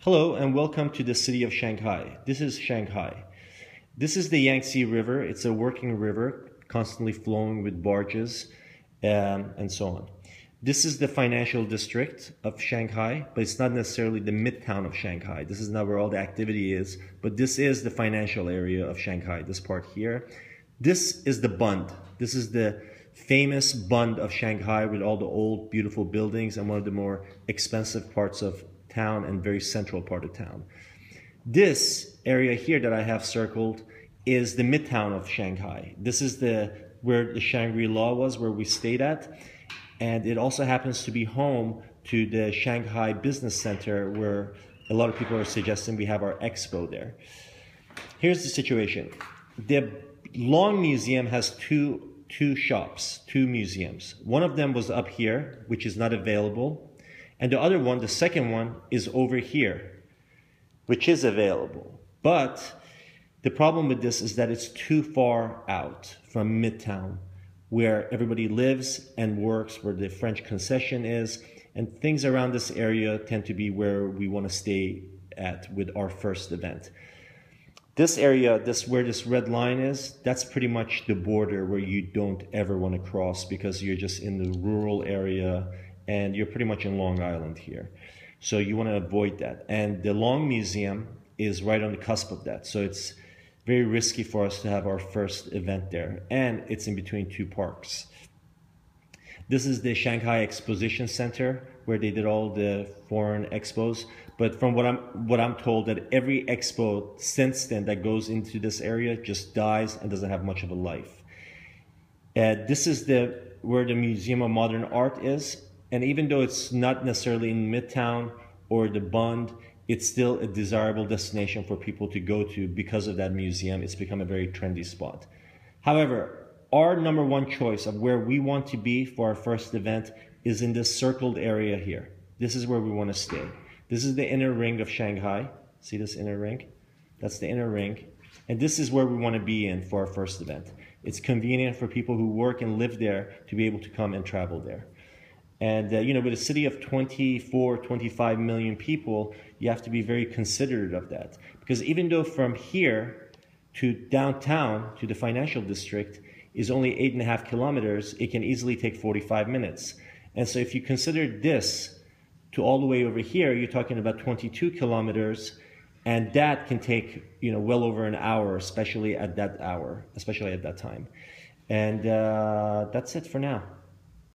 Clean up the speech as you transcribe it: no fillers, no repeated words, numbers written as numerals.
Hello and welcome to the city of Shanghai. This is Shanghai. This is the Yangtze River. It's a working river, constantly flowing with barges and so on. This is the financial district of Shanghai, but it's not necessarily the midtown of Shanghai. This is not where all the activity is, but this is the financial area of Shanghai, this part here. This is the Bund. This is the famous Bund of Shanghai with all the old, beautiful buildings and one of the more expensive parts of town and very central part of town. This area here that I have circled is the midtown of Shanghai. This is where the Shangri-La was, where we stayed at. And it also happens to be home to the Shanghai Business Center, where a lot of people are suggesting we have our expo there. Here's the situation. The Long Museum has two museums. One of them was up here, which is not available. And the other one, the second one, is over here, which is available. But the problem with this is that it's too far out from Midtown, where everybody lives and works, where the French concession is. And things around this area tend to be where we want to stay at with our first event. This area, where this red line is, that's pretty much the border where you don't ever want to cross because you're just in the rural area and you're pretty much in Long Island here. So you want to avoid that. And the Long Museum is right on the cusp of that. So it's very risky for us to have our first event there. And it's in between two parks. This is the Shanghai Exposition Center, where they did all the foreign expos. But from what I'm told, that every expo since then that goes into this area just dies and doesn't have much of a life. This is where the Museum of Modern Art is. And even though it's not necessarily in Midtown or the Bund, it's still a desirable destination for people to go to because of that museum. It's become a very trendy spot. However, our number one choice of where we want to be for our first event is in this circled area here. This is where we want to stay. This is the inner ring of Shanghai. See this inner ring? That's the inner ring. And this is where we want to be in for our first event. It's convenient for people who work and live there to be able to come and travel there. And with a city of 24, 25 million people, you have to be very considerate of that. Because even though from here to downtown, to the financial district, is only 8.5 kilometers, it can easily take 45 minutes. And so if you consider this to all the way over here, you're talking about 22 kilometers, and that can take well over an hour, especially at that time. And that's it for now.